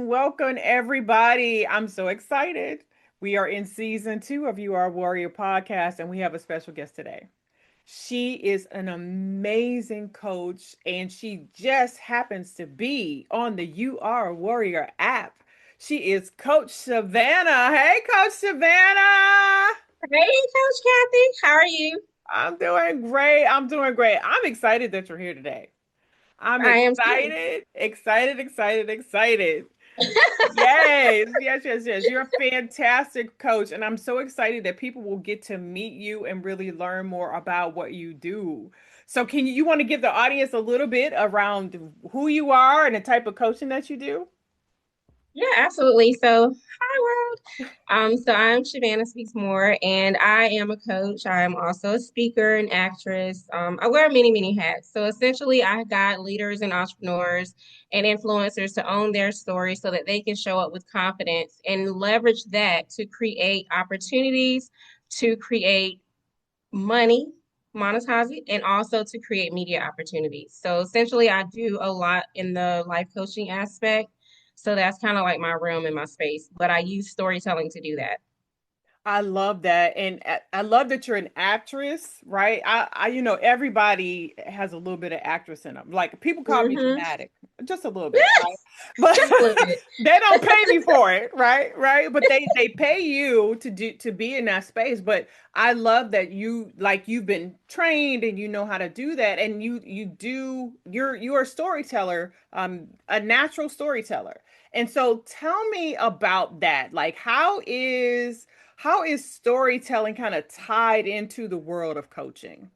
Welcome, everybody. I'm so excited. We are in season 2 of You Are a Warrior podcast, and we have a special guest today. She is an amazing coach, and she just happens to be on the You Are a Warrior app. She is Coach Shavannah. Hey, Coach Shavannah. Hey, Coach Kathy, how are you? I'm doing great. I'm excited that you're here today. I'm I am too. excited. Yes. You're a fantastic coach, and I'm so excited that people will get to meet you and really learn more about what you do. So, you want to give the audience a little bit around who you are and the type of coaching that you do? Yeah, absolutely. So, hi, world. So I'm Shavannah Speaks Moore, and I am a coach. I am also a speaker and actress. I wear many, many hats. So essentially, I guide leaders and entrepreneurs and influencers to own their story so that they can show up with confidence and leverage that to create opportunities, to create money, monetize it, and also to create media opportunities. So essentially, I do a lot in the life coaching aspect. So that's kind of like my realm and my space, but I use storytelling to do that. I love that. And I love that you're an actress, right? Everybody has a little bit of actress in them. Like people call me Mm-hmm. dramatic, just a little bit, right? But Just a little bit. they don't pay me for it, right? Right. But they pay you to be in that space. But I love that you've been trained and you know how to do that. And you're a storyteller, a natural storyteller. And so tell me about that. Like how is storytelling kind of tied into the world of coaching?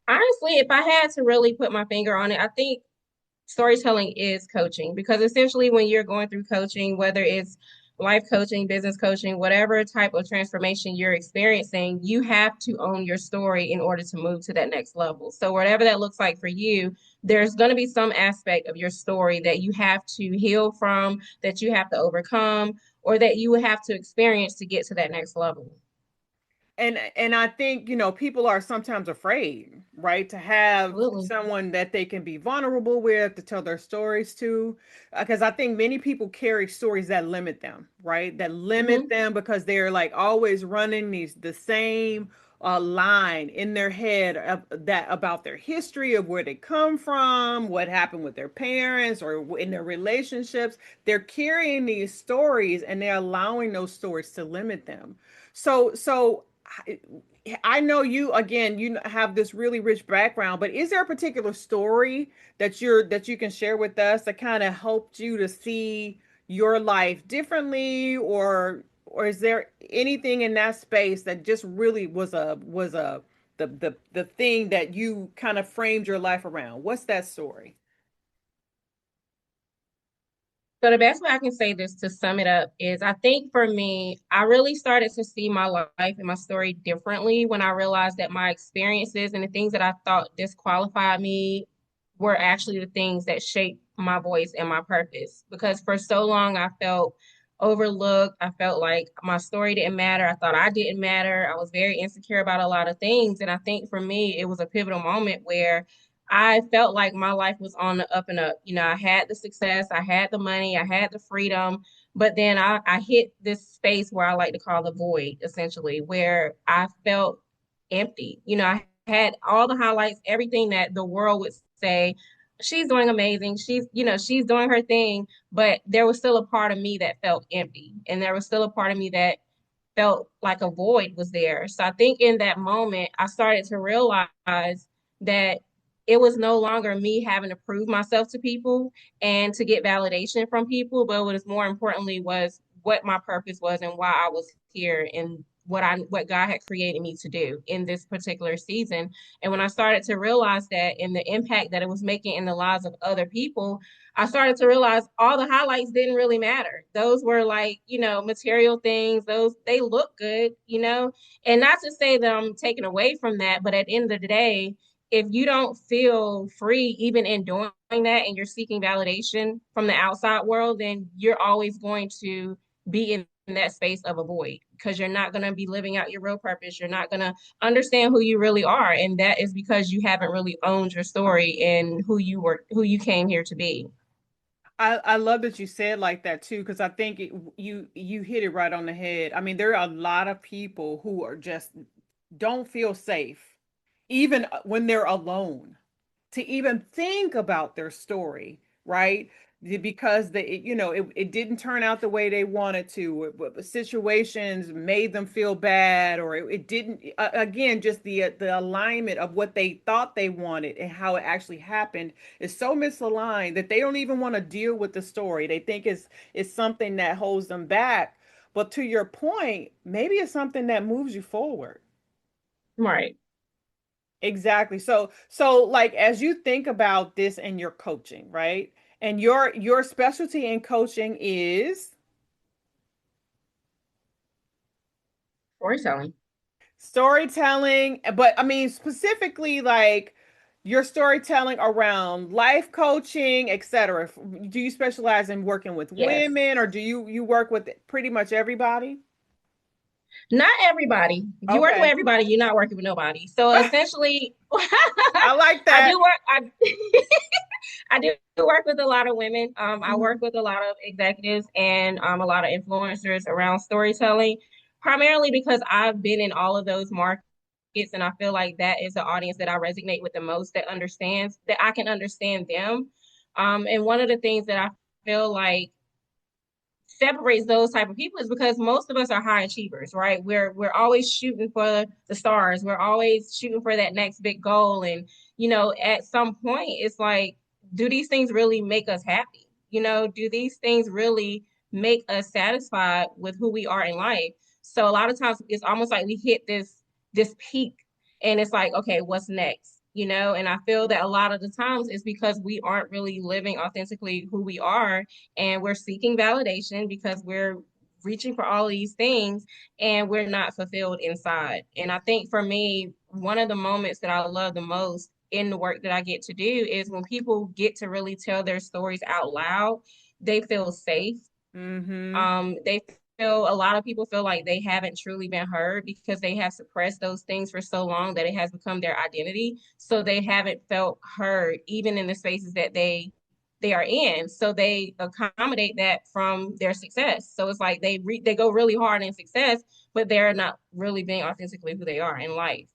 Honestly, if I had to really put my finger on it, I think storytelling is coaching because essentially when you're going through coaching, whether it's life coaching, business coaching, whatever type of transformation you're experiencing, you have to own your story in order to move to that next level. So whatever that looks like for you, there's going to be some aspect of your story that you have to heal from, that you have to overcome, or that you have to experience to get to that next level. And I think, people are sometimes afraid, right, to have Absolutely. someone that they can be vulnerable with, to tell their stories to, because I think many people carry stories that limit them, right? That limit Hmm. them because they're like always running the same line in their head about their history of where they come from, what happened with their parents or in their relationships. They're carrying these stories and they're allowing those stories to limit them. So I know you again, you have this really rich background, but is there a particular story that you can share with us that kind of helped you to see your life differently, or is there anything in that space that just really was a the thing that you kind of framed your life around? What's that story? So the best way I can say this to sum it up is I think for me, I really started to see my life and my story differently when I realized that my experiences and the things that I thought disqualified me were actually the things that shaped my voice and my purpose. Because for so long I felt overlooked. I felt like my story didn't matter. I thought I didn't matter. I was very insecure about a lot of things. And I think for me, it was a pivotal moment where I felt like my life was on the up and up. You know, I had the success, I had the money, I had the freedom, but then I hit this space where I like to call the void, essentially, where I felt empty. You know, I had all the highlights, everything that the world would say, she's doing amazing. She's doing her thing, but there was still a part of me that felt empty. And there was still a part of me that felt like a void was there. So I think in that moment, I started to realize that it was no longer me having to prove myself to people and to get validation from people, but what is more importantly was what my purpose was and why I was here and what God had created me to do in this particular season. And when I started to realize that and the impact that it was making in the lives of other people, I started to realize all the highlights didn't really matter. Those were like, material things. Those they look good, and not to say that I'm taking away from that, but at the end of the day, if you don't feel free even in doing that and you're seeking validation from the outside world, then you're always going to be in that space of a void because you're not going to be living out your real purpose. You're not going to understand who you really are. And that is because you haven't really owned your story and who you came here to be. I love that you said like that too, because I think you hit it right on the head. I mean, there are a lot of people who are just don't feel safe, even when they're alone, to even think about their story, right? Because it didn't turn out the way they wanted to. Situations made them feel bad, or it didn't. Again, just the alignment of what they thought they wanted and how it actually happened is so misaligned that they don't even want to deal with the story. They think it's something that holds them back. But to your point, maybe it's something that moves you forward. Right. Exactly. So like as you think about this in your coaching, right? And your specialty in coaching is Storytelling. storytelling, but I mean specifically like your storytelling around life coaching, etc. Do you specialize in working with Yes. women or do you work with pretty much everybody? Not everybody. If you working with Okay. everybody, you're not working with nobody. So essentially, I like I that. do work. I do work with a lot of women. I work Mhm. with a lot of executives and a lot of influencers around storytelling, primarily because I've been in all of those markets, and I feel like that is the audience that I resonate with the most, that understands that I can understand them. And one of the things that I feel like separates those type of people is because most of us are high achievers, right? We're always shooting for the stars. We're always shooting for that next big goal. And, at some point it's like, do these things really make us happy? Do these things really make us satisfied with who we are in life? So a lot of times it's almost like we hit this peak and it's like, okay, what's next? And I feel that a lot of the times it's because we aren't really living authentically who we are, and we're seeking validation because we're reaching for all these things and we're not fulfilled inside. And I think for me, one of the moments that I love the most in the work that I get to do is when people get to really tell their stories out loud. They feel safe. Mhm. They feel, a lot of people feel like they haven't truly been heard because they have suppressed those things for so long that it has become their identity. So they haven't felt heard even in the spaces that they are in. So they accommodate that from their success. So it's like they go really hard in success, but they're not really being authentically who they are in life.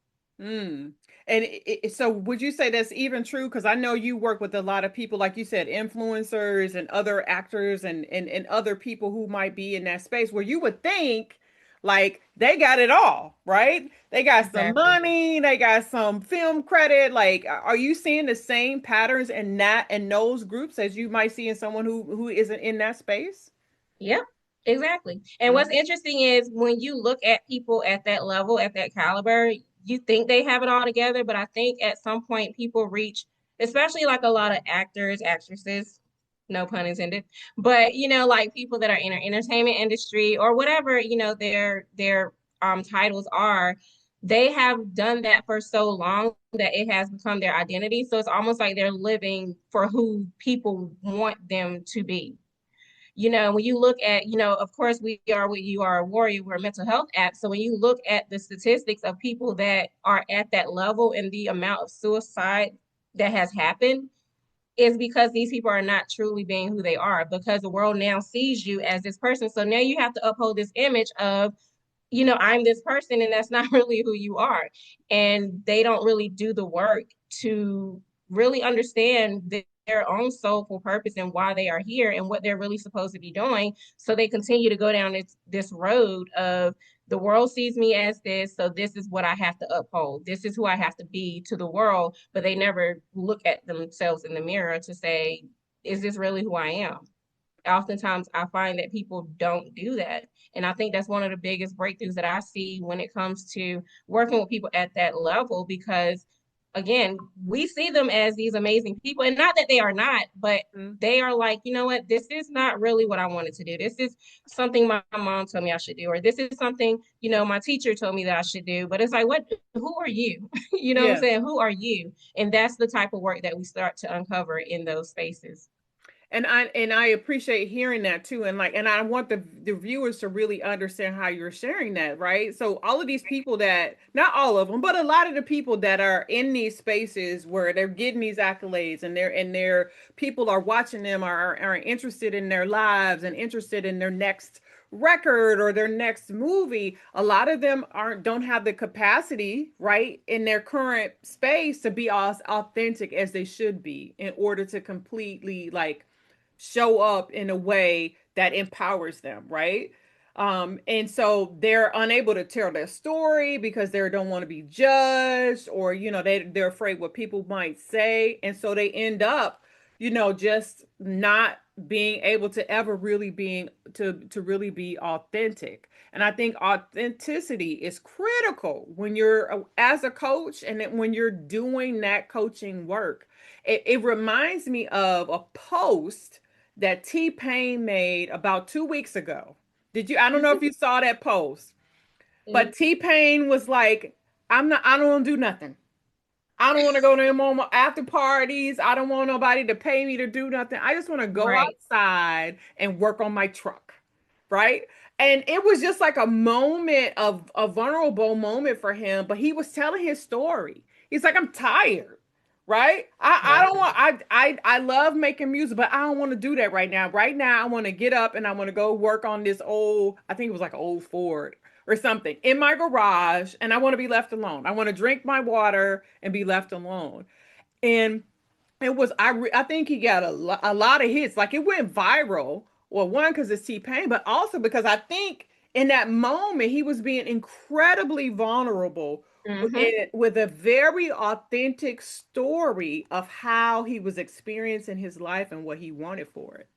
Mm. And so would you say that's even true? Because I know you work with a lot of people, like you said, influencers and other actors and other people who might be in that space where you would think like they got it all, right? They got some Exactly. money, they got some film credit. Like, are you seeing the same patterns in that in those groups as you might see in someone who isn't in that space? Yep, exactly. And what's Mm. interesting is when you look at people at that level, at that caliber, you think they have it all together, but I think at some point people reach, especially like a lot of actors, actresses, no pun intended, but like people that are in the entertainment industry or whatever, their titles are, they have done that for so long that it has become their identity. So it's almost like they're living for who people want them to be. When you look at, of course, we are what you are a warrior, we're a mental health app. So when you look at the statistics of people that are at that level and the amount of suicide that has happened, is because these people are not truly being who they are, because the world now sees you as this person. So now you have to uphold this image of, I'm this person, and that's not really who you are. And they don't really do the work to really understand their own soulful purpose and why they are here and what they're really supposed to be doing. So they continue to go down this road of, the world sees me as this, so this is what I have to uphold. This is who I have to be to the world. But they never look at themselves in the mirror to say, is this really who I am? Oftentimes I find that people don't do that. And I think that's one of the biggest breakthroughs that I see when it comes to working with people at that level, because again, we see them as these amazing people, and not that they are not, but Mhm. they are like, you know what, this is not really what I wanted to do. This is something my mom told me I should do, or this is something, my teacher told me that I should do. But it's like, who are you? You know what I'm Yes. saying? Who are you? And that's the type of work that we start to uncover in those spaces. And I appreciate hearing that too. And I want the viewers to really understand how you're sharing that, right? So all of these people, that not all of them, but a lot of the people that are in these spaces where they're getting these accolades, and their people are watching them, are interested in their lives and interested in their next record or their next movie. A lot of them don't have the capacity, right, in their current space to be as authentic as they should be in order to completely like show up in a way that empowers them, right? And so they're unable to tell their story because they don't want to be judged, or they're afraid what people might say, and so they end up just not being able to ever really being to really be authentic. And I think authenticity is critical when you're as a coach, and when you're doing that coaching work. It reminds me of a post that T-Pain made about 2 weeks ago. I don't know if you saw that post, but T-Pain was like, I don't want to do nothing. I don't want to go to any more after parties. I don't want nobody to pay me to do nothing. I just want to go Right. outside and work on my truck. Right. And it was just like a moment of a vulnerable moment for him, but he was telling his story. He's like, I'm tired. Right. I don't Exactly. want, I love making music, but I don't want to do that right now. Right now, I want to get up and I want to go work on this old, I think it was like an old Ford or something in my garage, and I want to be left alone. I want to drink my water and be left alone. And I think he got a lot of hits. Like it went viral. Well, one because it's T-Pain, but also because I think in that moment he was being incredibly vulnerable Hmm. with a very authentic story of how he was experiencing his life and what he wanted for it.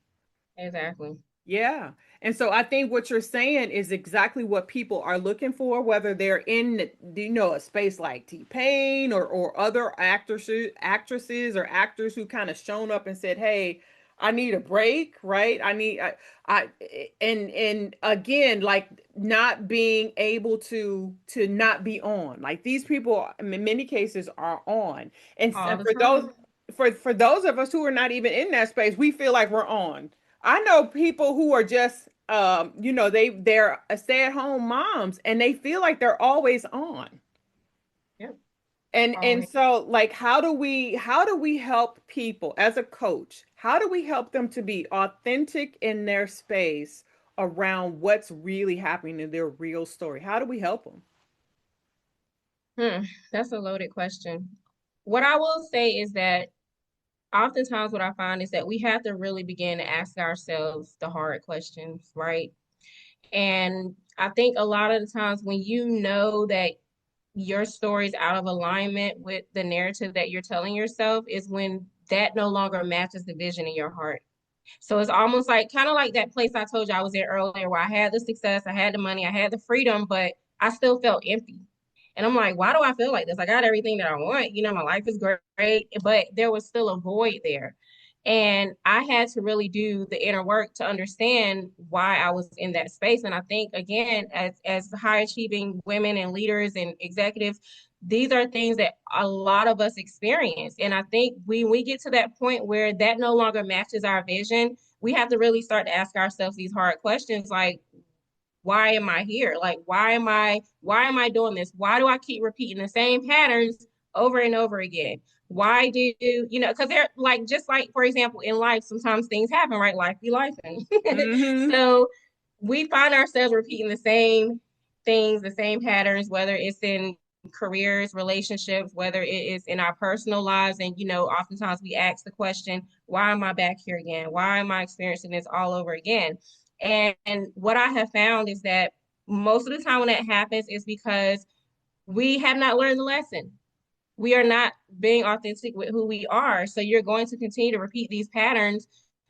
Exactly. Yeah. And so I think what you're saying is exactly what people are looking for, whether they're in, a space like T-Pain, or other actresses or actors who kind of shown up and said, "Hey, I need a break," right? I and again, like not being able to not be on. Like these people in many cases are on. All And the for those time. for those of us who are not even in that space, we feel like we're on. I know people who are just they're stay-at-home moms and they feel like they're always on. Yep. And Always. so like how do we help people as a coach? How do we help them to be authentic in their space around what's really happening in their real story? How do we help them? Hmm. That's a loaded question. What I will say is that oftentimes what I find is that we have to really begin to ask ourselves the hard questions, right? And I think a lot of the times when you know that your story's out of alignment with the narrative that you're telling yourself is when that no longer matches the vision in your heart. So it's almost like kind of like that place I told you I was in earlier where I had the success, I had the money, I had the freedom, but I still felt empty. And I'm like, why do I feel like this? I got everything that I want. My life is great, but there was still a void there. And I had to really do the inner work to understand why I was in that space. And I think again, as high achieving women and leaders and executives, these are things that a lot of us experience. And I think when we get to that point where that no longer matches our vision, we have to really start to ask ourselves these hard questions like, why am I here? Like, why am I doing this? Why do I keep repeating the same patterns over and over again? Why do because they're like, just like, for example, in life, sometimes things happen, right? Life be life. Mm-hmm. So we find ourselves repeating the same things, the same patterns, whether it's in careers, relationships, whether it is in our personal lives. And, oftentimes we ask the question, why am I back here again? Why am I experiencing this all over again? And what I have found is that most of the time when that happens is because we have not learned the lesson. We are not being authentic with who we are. So you're going to continue to repeat these patterns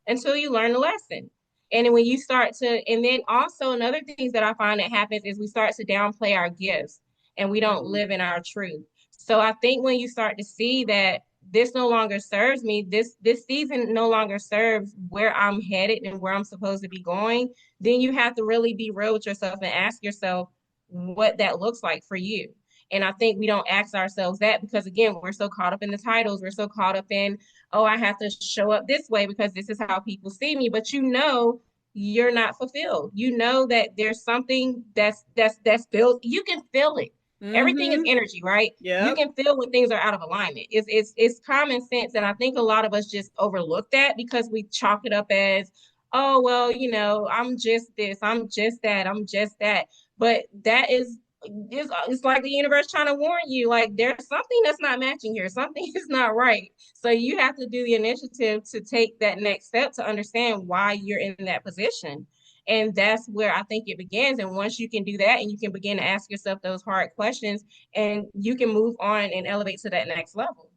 until you learn the lesson. And then when you start to, and then also another things that I find that happens is we start to downplay our gifts and we don't live in our truth. So I think when you start to see that this no longer serves me, this season no longer serves where I'm headed and where I'm supposed to be going, then you have to really be real with yourself and ask yourself what that looks like for you. And I think we don't ask ourselves that because, again, we're so caught up in the titles. We're so caught up in, oh, I have to show up this way because this is how people see me. But you know, you're not fulfilled. You know that there's something that's built. You can feel it. Everything is Mm-hmm. energy, right? You Yep. can feel when things are out of alignment. It's common sense, and I think a lot of us just overlook that because we chalk it up as, oh well, I'm just this, I'm just that, I'm just that. But that is it's like the universe trying to warn you, like there's something that's not matching here, something is not right. So you have to do the initiative to take that next step to understand why you're in that position. And that's where I think it begins. And once you can do that and you can begin to ask yourself those hard questions, and you can move on and elevate to that next level.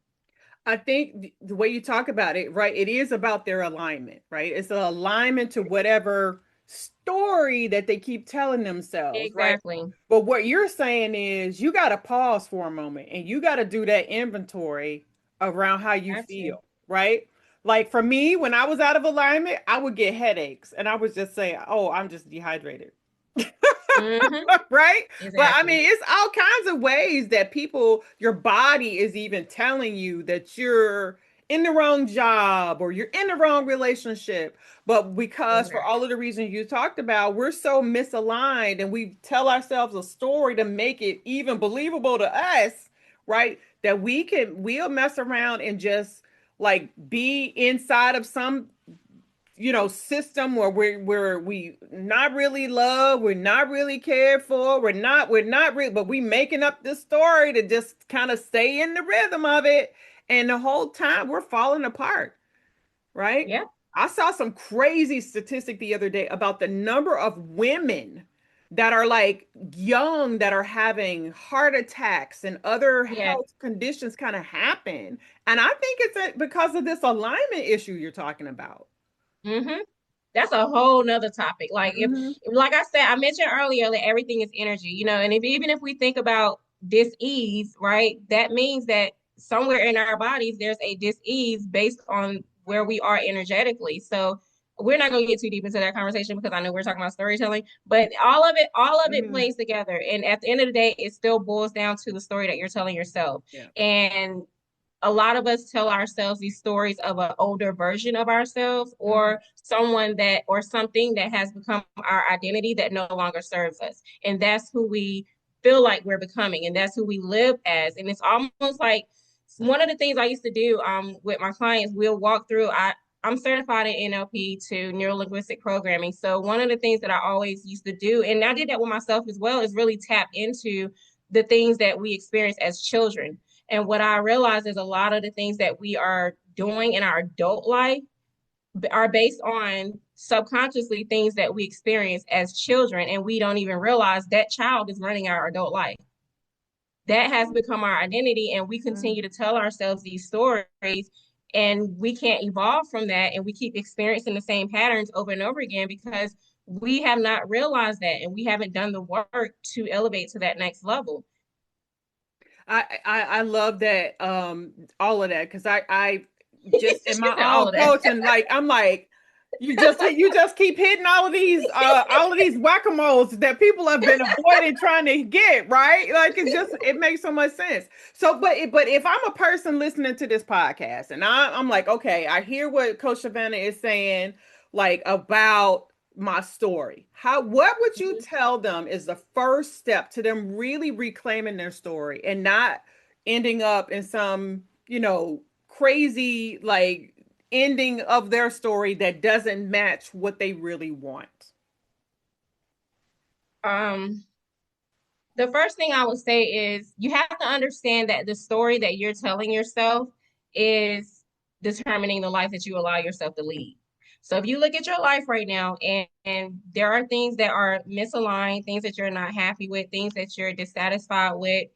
I think the way you talk about it, right? It is about their alignment, right? It's an alignment to whatever story that they keep telling themselves, right? Exactly. But what you're saying is you got to pause for a moment and you got to do that inventory around how you Have to. feel, right? Like for me, when I was out of alignment, I would get headaches and I was just saying, oh, I'm just dehydrated. Mm-hmm. Right? But I Exactly. mean, it's all kinds of ways that people, your body is even telling you that you're in the wrong job or you're in the wrong relationship. But because for Exactly. all of the reasons you talked about, we're so misaligned and we tell ourselves a story to make it even believable to us, right? That we'll mess around and just like be inside of some system where we not really love, we're not really cared for, we're not really, but we making up this story to just kind of stay in the rhythm of it, and the whole time we're falling apart, right? Yeah. I saw some crazy statistic the other day about the number of women that are like young that are having heart attacks and other Yeah. health conditions kind of happen, and I think it's because of this alignment issue you're talking about. Mm-hmm. That's a whole nother topic. Like if, Hmm. like I said, I mentioned earlier that everything is energy, and if even if we think about dis-ease, right, that means that somewhere in our bodies there's a dis-ease based on where we are energetically. So we're not going to get too deep into that conversation because I know we're talking about storytelling, but all of it Hmm. plays together. And at the end of the day, it still boils down to the story that you're telling yourself. Yeah. And a lot of us tell ourselves these stories of an older version of ourselves, Hmm. or someone that or something that has become our identity that no longer serves us. And that's who we feel like we're becoming, and that's who we live as. And it's almost like one of the things I used to do with my clients, we'll walk through. I'm certified in NLP to neuro linguistic programming. So one of the things that I always used to do, and I did that with myself as well, is really tap into the things that we experience as children. And what I realize is a lot of the things that we are doing in our adult life are based on subconsciously things that we experience as children, and we don't even realize that child is running our adult life. That has become our identity, and we continue to tell ourselves these stories, and we can't evolve from that, and we keep experiencing the same patterns over and over again because we have not realized that, and we haven't done the work to elevate to that next level. I love that all of that because I just in She my said all own of that. coaching, like I'm like you just keep hitting all of these whack-a-moles that people have been avoiding trying to get right, like it makes so much sense. So but if I'm a person listening to this podcast and I'm like, okay, I hear what Coach Shavannah is saying, like about my story, what would you tell them is the first step to them really reclaiming their story and not ending up in some crazy like ending of their story that doesn't match what they really want? Um, the first thing I would say is you have to understand that the story that you're telling yourself is determining the life that you allow yourself to lead. So if you look at your life right now, and there are things that are misaligned, things that you're not happy with, things that you're dissatisfied with,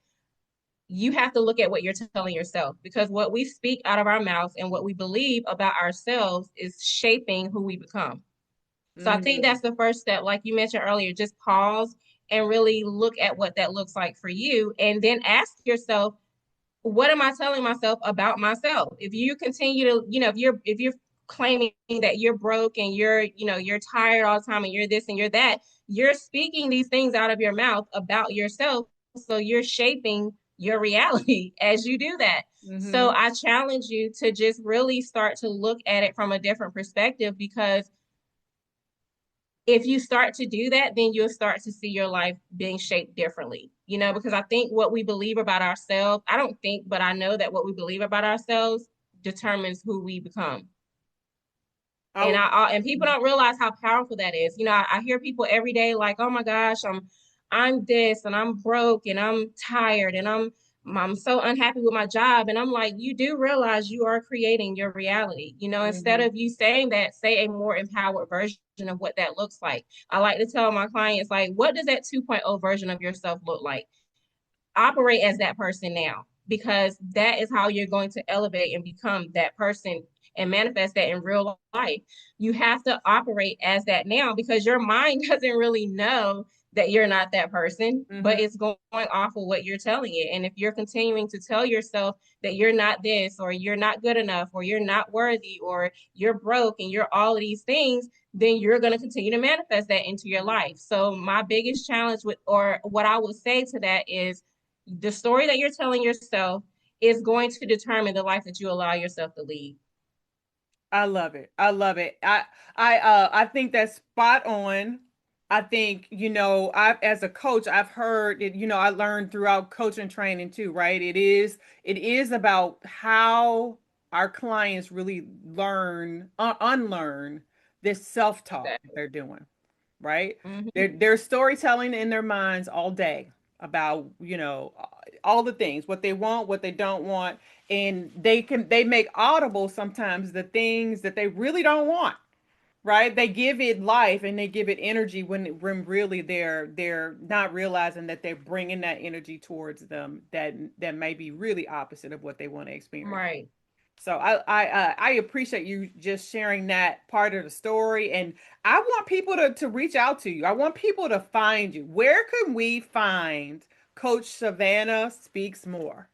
you have to look at what you're telling yourself, because what we speak out of our mouths and what we believe about ourselves is shaping who we become. So I think Mm. that's the first step. Like you mentioned earlier, just pause and really look at what that looks like for you. And then ask yourself, what am I telling myself about myself? If you continue to, if you're claiming that you're broke and you're tired all the time and you're this and you're that, you're speaking these things out of your mouth about yourself. So you're shaping your reality as you do that. So Mm-hmm. I challenge you to just really start to look at it from a different perspective, because if you start to do that, then you'll start to see your life being shaped differently. Because I think what we believe about ourselves, I don't think, but I know that what we believe about ourselves determines who we become. And Oh, and people don't realize how powerful that is. I hear people every day like, "Oh my gosh, I'm this and I'm broke and I'm tired and I'm so unhappy with my job." And I'm like, you do realize you are creating your reality. Instead mm-hmm. of you saying that, say a more empowered version of what that looks like. I like to tell my clients, like, what does that 2.0 version of yourself look like? Operate as that person now, because that is how you're going to elevate and become that person and manifest that in real life. You have to operate as that now, because your mind doesn't really know that you're not that person, Mm-hmm. but it's going off of what you're telling it. And if you're continuing to tell yourself that you're not this, or you're not good enough, or you're not worthy, or you're broke, and you're all of these things, then you're going to continue to manifest that into your life. So my biggest challenge with, or what I would say to that is, the story that you're telling yourself is going to determine the life that you allow yourself to lead. I love it. I love it. I think that's spot on. I think, I as a coach, I've heard it, I learned throughout coaching training too, right? It is about how our clients really learn, unlearn this self-talk that Exactly. they're doing, right? Mm-hmm. They're storytelling in their minds all day about, all the things, what they want, what they don't want, and they make audible sometimes the things that they really don't want, right? They give it life and they give it energy when really they're not realizing that they're bringing that energy towards them that may be really opposite of what they want to experience. Right. So I appreciate you just sharing that part of the story, and I want people to reach out to you. I want people to find you. Where can we find Coach Shavannah Speaks More?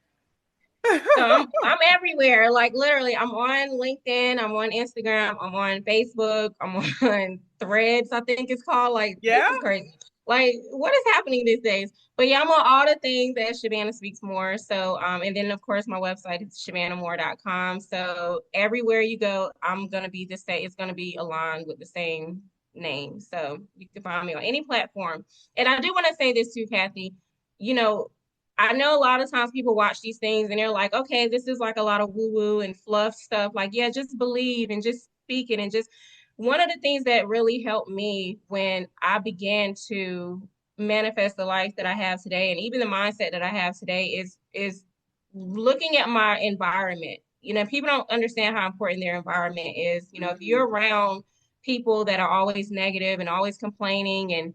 So I'm everywhere. Like literally, I'm on LinkedIn, I'm on Instagram, I'm on Facebook, I'm on Threads, I think it's called. Like, this Yeah. is crazy. Like, what is happening these days? But yeah, I'm on all the things at Shavannah Speaks More. So and then of course my website is shavannahmore.com. So everywhere you go, I'm gonna be the same, it's gonna be aligned with the same name. So you can find me on any platform. And I do want to say this too, Kathy. You know, I know a lot of times people watch these things and they're like, okay, this is like a lot of woo woo and fluff stuff. Like, yeah, just believe and just speak it. And just one of the things that really helped me when I began to manifest the life that I have today, and even the mindset that I have today, is looking at my environment. People don't understand how important their environment is. If Mhm. you're around people that are always negative and always complaining, and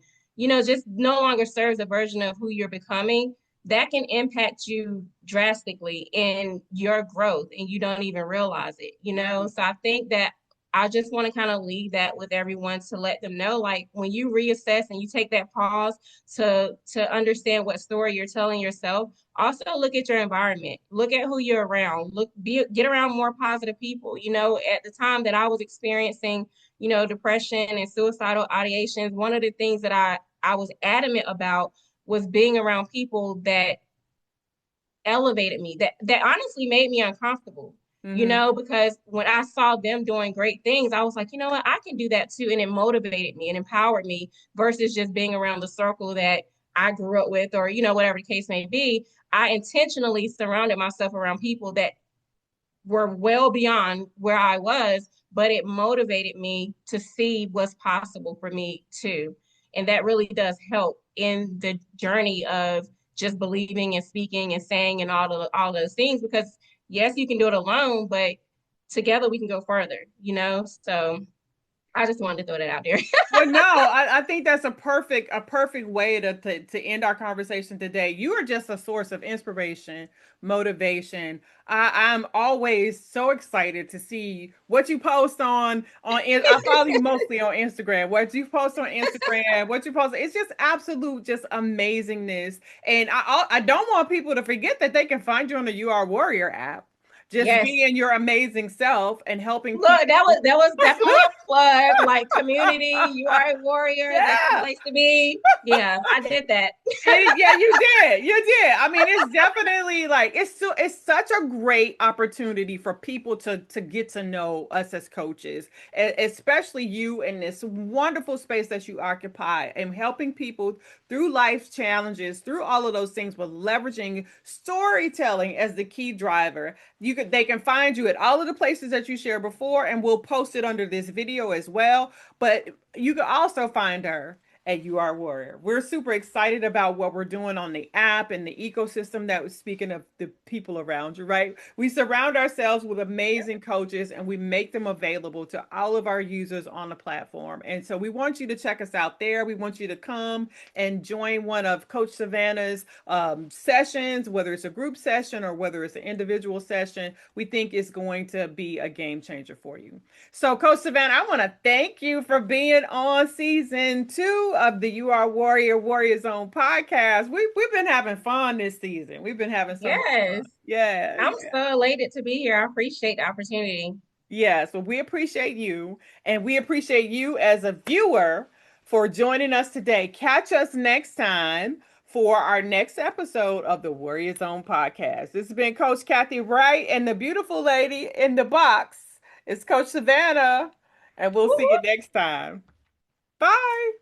just no longer serves a version of who you're becoming, that can impact you drastically in your growth and you don't even realize it. Right. So I think that I just want to kind of leave that with everyone, to let them know, like, when you reassess and you take that pause to understand what story you're telling yourself, also look at your environment, look at who you're around, get around more positive people. At the time that I was experiencing depression and suicidal ideations, one of the things that I was adamant about was being around people that elevated me, that honestly made me uncomfortable, Mm-hmm. because when I saw them doing great things, I was like, you know what, I can do that too. And it motivated me and empowered me, versus just being around the circle that I grew up with, or whatever the case may be. I intentionally surrounded myself around people that were well beyond where I was, but it motivated me to see what's possible for me too. And that really does help in the journey of just believing and speaking and saying and all those things, because yes, you can do it alone, but together we can go further. So I just wanted to throw that out there. Well, no, I think that's a perfect way to end our conversation today. You are just a source of inspiration, motivation. I'm always so excited to see what you post I follow you mostly on Instagram. What you post on Instagram, what you post, it's just absolute, just amazingness. And I don't want people to forget that they can find you on the You Are Warrior app. Just Yes. being your amazing self and helping Look, people. that was definitely a plug. Like community, you are a warrior. That's the Yeah. place to be. Yeah, I did that. Yeah, you did. You did. I mean, it's definitely like it's such a great opportunity for people to get to know us as coaches, especially you in this wonderful space that you occupy and helping people through life challenges, through all of those things, but leveraging storytelling as the key driver. They can find you at all of the places that you shared before, and we'll post it under this video as well. But you can also find her at You Are Warrior. We're super excited about what we're doing on the app and the ecosystem that was speaking of the people around you, right? We surround ourselves with amazing coaches and we make them available to all of our users on the platform. And so we want you to check us out there. We want you to come and join one of Coach Shavannah's sessions, whether it's a group session or whether it's an individual session. We think it's going to be a game changer for you. So, Coach Shavannah, I want to thank you for being on season 2 of the You Are Warrior Warrior Zone podcast. We've been having fun this season. We've been having so much fun. Yes. Yeah, I'm yeah. so elated to be here. I appreciate the opportunity. Yeah, so we appreciate you, and we appreciate you as a viewer for joining us today. Catch us next time for our next episode of the Warrior Zone podcast. This has been Coach Kathy Wright, and the beautiful lady in the box is Coach Shavannah, and we'll see you Woo-hoo. next time. Bye.